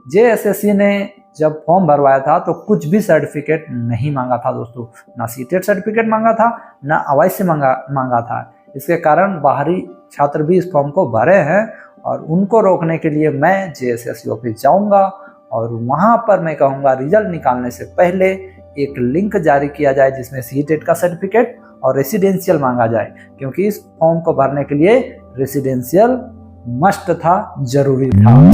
JSSC ने जब form भरवाया था तो कुछ भी सर्टिफिकेट नहीं मांगा था दोस्तों, ना सीटेट सर्टिफिकेट मांगा था, ना अवैध मांगा था। इसके कारण बाहरी छात्र भी इस फॉर्म को भरे हैं और उनको रोकने के लिए मैं जेएसएससी ऑफिस जाऊंगा और वहां पर मैं कहूँगा रिजल्ट निकालने से पहले एक लिंक जारी किया जाए जिसमें सीटेट का सर्टिफिकेट और रेसिडेंशियल मांगा जाए, क्योंकि इस फॉर्म को भरने के लिए रेसिडेंशियल मस्ट था, जरूरी था।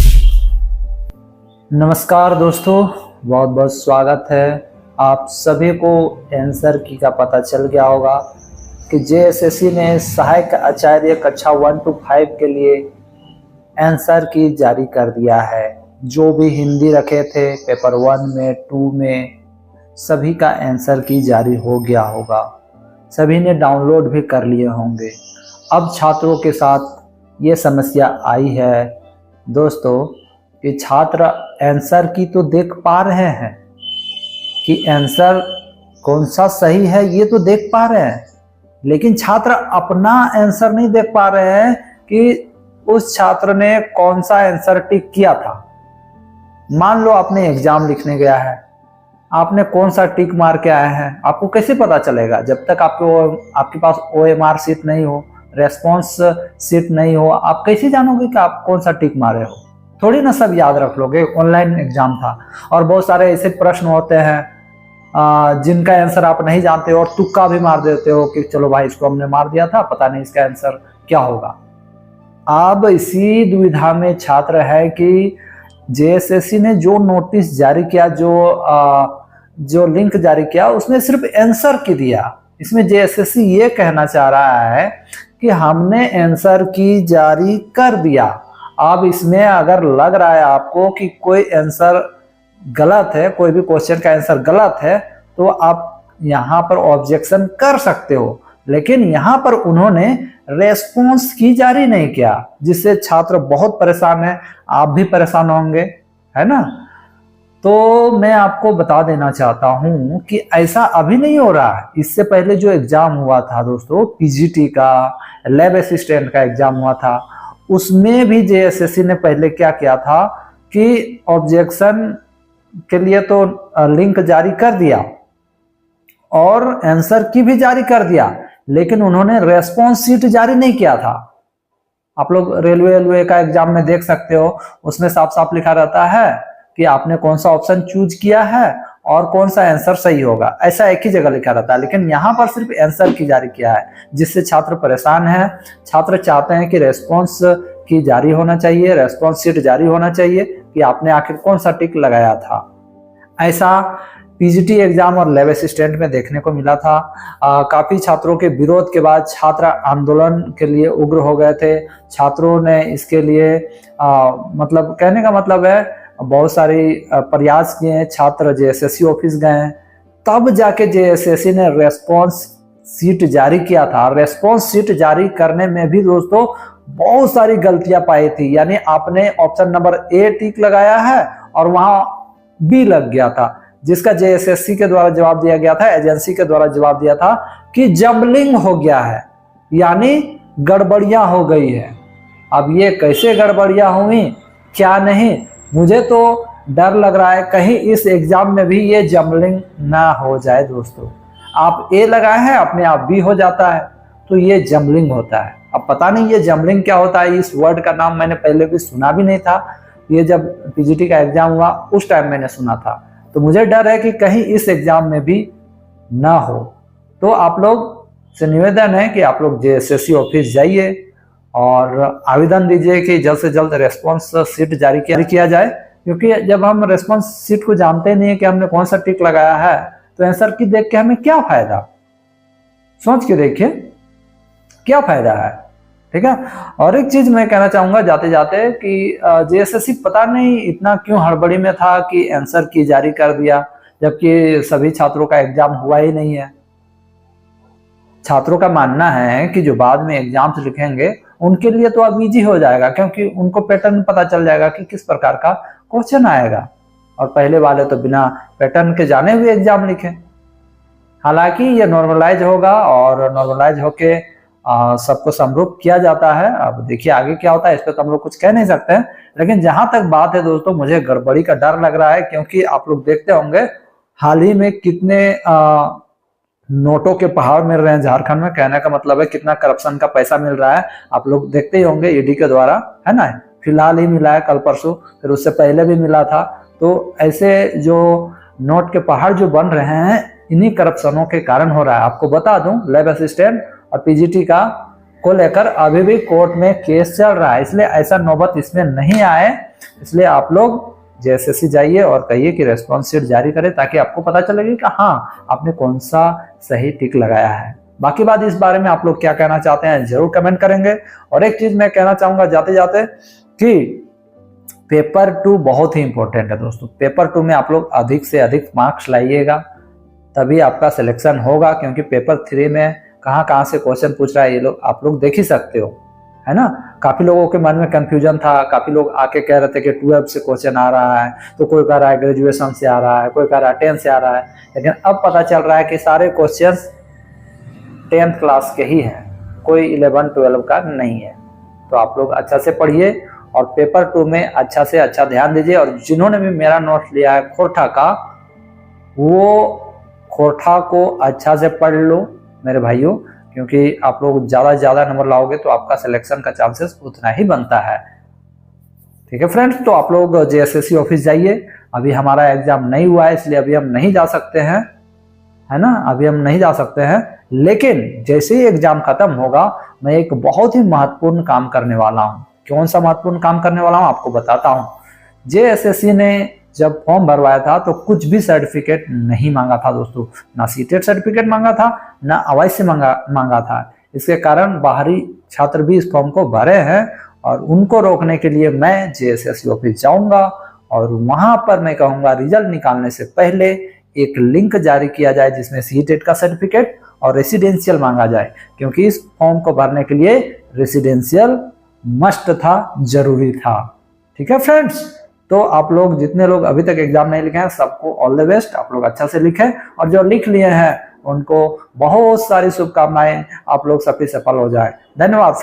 नमस्कार दोस्तों, बहुत बहुत स्वागत है। आप सभी को आंसर की का पता चल गया होगा कि जेएसएससी ने सहायक आचार्य कक्षा 1 to 5 के लिए आंसर की जारी कर दिया है। जो भी हिंदी रखे थे पेपर 1 में 2 में सभी का आंसर की जारी हो गया होगा, सभी ने डाउनलोड भी कर लिए होंगे। अब छात्रों के साथ ये समस्या आई है दोस्तों कि छात्र आंसर की तो देख पा रहे हैं कि आंसर कौन सा सही है, ये तो देख पा रहे हैं, लेकिन छात्र अपना आंसर नहीं देख पा रहे हैं कि उस छात्र ने कौन सा आंसर टिक किया था। मान लो आपने एग्जाम लिखने गया है, आपने कौन सा टिक मार के आया है, आपको कैसे पता चलेगा जब तक आपके पास OMR सीट नहीं हो, रेस्पॉन्स सीट नहीं हो, आप कैसे जानोगे कि आप कौन सा टिक मारे हो? थोड़ी ना सब याद रख लोगे। ऑनलाइन एग्जाम था और बहुत सारे ऐसे प्रश्न होते हैं जिनका आंसर आप नहीं जानते हो और तुक्का भी मार देते हो कि चलो भाई इसको हमने मार दिया था, पता नहीं इसका आंसर क्या होगा। अब इसी दुविधा में छात्र है कि जेएसएससी ने जो नोटिस जारी किया, जो लिंक जारी किया, उसमें सिर्फ आंसर की दिया। इसमें जेएसएससी ये कहना चाह रहा है कि हमने आंसर की जारी कर दिया। अब इसमें अगर लग रहा है आपको कि कोई आंसर गलत है, कोई भी क्वेश्चन का आंसर गलत है, तो आप यहाँ पर ऑब्जेक्शन कर सकते हो, लेकिन यहाँ पर उन्होंने रेस्पॉन्स की जारी नहीं किया, जिससे छात्र बहुत परेशान है। आप भी परेशान होंगे, है ना? तो मैं आपको बता देना चाहता हूं कि ऐसा अभी नहीं हो रहा है। इससे पहले जो एग्जाम हुआ था दोस्तों, पीजीटी का, लैब असिस्टेंट का एग्जाम हुआ था, उसमें भी जेएसएससी ने पहले क्या किया था कि ऑब्जेक्शन के लिए तो लिंक जारी कर दिया और आंसर की भी जारी कर दिया, लेकिन उन्होंने रेस्पॉन्स शीट जारी नहीं किया था। आप लोग रेलवे का एग्जाम में देख सकते हो, उसमें साफ साफ लिखा रहता है कि आपने कौन सा ऑप्शन चूज किया है और कौन सा आंसर सही होगा, ऐसा एक ही जगह लिखा रहता है। लेकिन यहाँ पर सिर्फ आंसर की जारी किया है, जिससे छात्र परेशान है। छात्र चाहते हैं कि रेस्पॉन्स की जारी होना चाहिए, रेस्पॉन्स शीट जारी होना चाहिए कि आपने आखिर कौन सा टिक लगाया था। ऐसा पीजीटी एग्जाम और लैब असिस्टेंट में देखने को मिला था। काफी छात्रों के विरोध के बाद छात्र आंदोलन के लिए उग्र हो गए थे। छात्रों ने इसके लिए मतलब कहने का मतलब है बहुत सारी प्रयास किए। छात्र जेएसएससी ऑफिस गए, तब जाके जेएसएससी ने रेस्पॉन्स सीट जारी किया था। रेस्पॉन्स सीट जारी करने में भी दोस्तों बहुत सारी गलतियां पाई थी। यानी आपने ऑप्शन नंबर ए टिक लगाया है और वहां बी लग गया था, जिसका जेएसएससी के द्वारा जवाब दिया गया था, एजेंसी के द्वारा जवाब दिया था कि जंबलिंग हो गया है, यानी गड़बड़ियां हो गई है। अब ये कैसे गड़बड़ियां हुई क्या नहीं, मुझे तो डर लग रहा है कहीं इस एग्जाम में भी ये जंबलिंग ना हो जाए दोस्तों। आप ए लगाए हैं, अपने आप बी हो जाता है, तो ये जंबलिंग होता है। अब पता नहीं ये जंबलिंग क्या होता है, इस वर्ड का नाम मैंने पहले भी सुना भी नहीं था। ये जब पीजीटी का एग्जाम हुआ उस टाइम मैंने सुना था, तो मुझे डर है कि कहीं इस एग्जाम में भी ना हो। तो आप लोग से निवेदन है कि आप लोग जेएसएससी ऑफिस जाइए और आवेदन दीजिए कि जल्द से जल्द रेस्पॉन्स शीट जारी किया जाए, क्योंकि जब हम रेस्पॉन्स शीट को जानते नहीं है कि हमने कौन सा टिक लगाया है, तो आंसर की देख के हमें क्या फायदा। सोच के देखिए क्या फायदा है, ठीक है। और एक चीज मैं कहना चाहूंगा जाते जाते कि जेएसएससी पता नहीं इतना क्यों हड़बड़ी में था कि आंसर की जारी कर दिया, जबकि सभी छात्रों का एग्जाम हुआ ही नहीं है। छात्रों का मानना है कि जो बाद में एग्जाम्स लिखेंगे उनके लिए तो अब इजी हो जाएगा, क्योंकि उनको पैटर्न पता चल जाएगा कि किस प्रकार का क्वेश्चन आएगा, और पहले वाले तो बिना पैटर्न के जाने हुए एग्जाम लिखे। हालांकि ये नॉर्मलाइज होगा और नॉर्मलाइज होके सबको समरूप किया जाता है। अब देखिए आगे क्या होता है, इस पर तो हम लोग कुछ कह नहीं सकते हैं, लेकिन जहां तक बात है दोस्तों, मुझे गड़बड़ी का डर लग रहा है, क्योंकि आप लोग देखते होंगे हाल ही में कितने नोटों के पहाड़ मिल रहे हैं झारखंड में। कहने का मतलब है कितना करप्शन का पैसा मिल रहा है, आप लोग देखते ही होंगे ईडी के द्वारा, है ना। फिलहाल ही मिला है कल परसों, फिर उससे पहले भी मिला था। तो ऐसे जो नोट के पहाड़ जो बन रहे हैं, इन्हीं करप्शनों के कारण हो रहा है। आपको बता दूं, लैब असिस्टेंट और पीजीटी का को लेकर अभी भी कोर्ट में केस चल रहा है, इसलिए ऐसा नौबत इसमें नहीं आए। इसलिए आप लोग जेएसएससी जाइए और कहिए कि रेस्पॉन्स शीट जारी करे, ताकि आपको पता चलेगी कि हाँ आपने कौन सा सही टिक लगाया है। बाकी बात इस बारे में आप लोग क्या कहना चाहते हैं जरूर कमेंट करेंगे। और एक चीज मैं कहना चाहूंगा जाते जाते कि पेपर 2 बहुत ही इंपॉर्टेंट है दोस्तों। पेपर 2 में आप लोग अधिक से अधिक मार्क्स लाइएगा, तभी आपका सिलेक्शन होगा, क्योंकि पेपर 3 में कहाँ से क्वेश्चन पूछ रहा है ये लोग आप लोग देख ही सकते हो, है ना। काफी लोगों के मन में कंफ्यूजन था, काफी लोग आके कह रहे थे कि 12 से क्वेश्चन आ रहा है, तो कोई कह रहा है ग्रेजुएशन से आ रहा है, कोई कह रहा है 10 से आ रहा है, लेकिन अब पता चल रहा है कि सारे क्वेश्चन 10th क्लास के ही हैं, कोई 11-12 का नहीं है। तो आप लोग अच्छा से पढ़िए और पेपर 2 में अच्छा से अच्छा ध्यान दीजिए। और जिन्होंने भी मेरा नोट लिया है खोरठा का, वो खोरठा को अच्छा से पढ़ लो मेरे भाइयों, क्योंकि आप लोग ज्यादा नंबर लाओगे तो आपका सिलेक्शन का चांसेस उतना ही बनता है। ठीक है फ्रेंड्स, तो आप लोग जेएसएससी ऑफिस जाइए। अभी हमारा एग्जाम नहीं हुआ है, इसलिए अभी हम नहीं जा सकते हैं, है ना, अभी हम नहीं जा सकते हैं। लेकिन जैसे ही एग्जाम खत्म होगा, मैं एक बहुत ही महत्वपूर्ण काम करने वाला हूँ। कौन सा महत्वपूर्ण काम करने वाला हूँ आपको बताता हूँ। जेएसएससी ने जब फॉर्म भरवाया था तो कुछ भी सर्टिफिकेट नहीं मांगा था दोस्तों, ना सीटेट सर्टिफिकेट मांगा था, ना अवश्य मांगा था। इसके कारण बाहरी छात्र भी इस फॉर्म को भरे हैं, और उनको रोकने के लिए मैं जेएसएससी ऑफिस जाऊंगा और वहां पर मैं कहूंगा रिजल्ट निकालने से पहले एक लिंक जारी किया जाए, जिसमें सीटेट का सर्टिफिकेट और रेसिडेंशियल मांगा जाए, क्योंकि इस फॉर्म को भरने के लिए रेसिडेंशियल मस्ट था, जरूरी था। ठीक है फ्रेंड्स, तो आप लोग जितने लोग अभी तक एग्जाम नहीं लिखे हैं, सबको ऑल द बेस्ट। आप लोग अच्छा से लिखें, और जो लिख लिए हैं उनको बहुत सारी शुभकामनाएं, आप लोग सभी सफल हो जाए। धन्यवाद।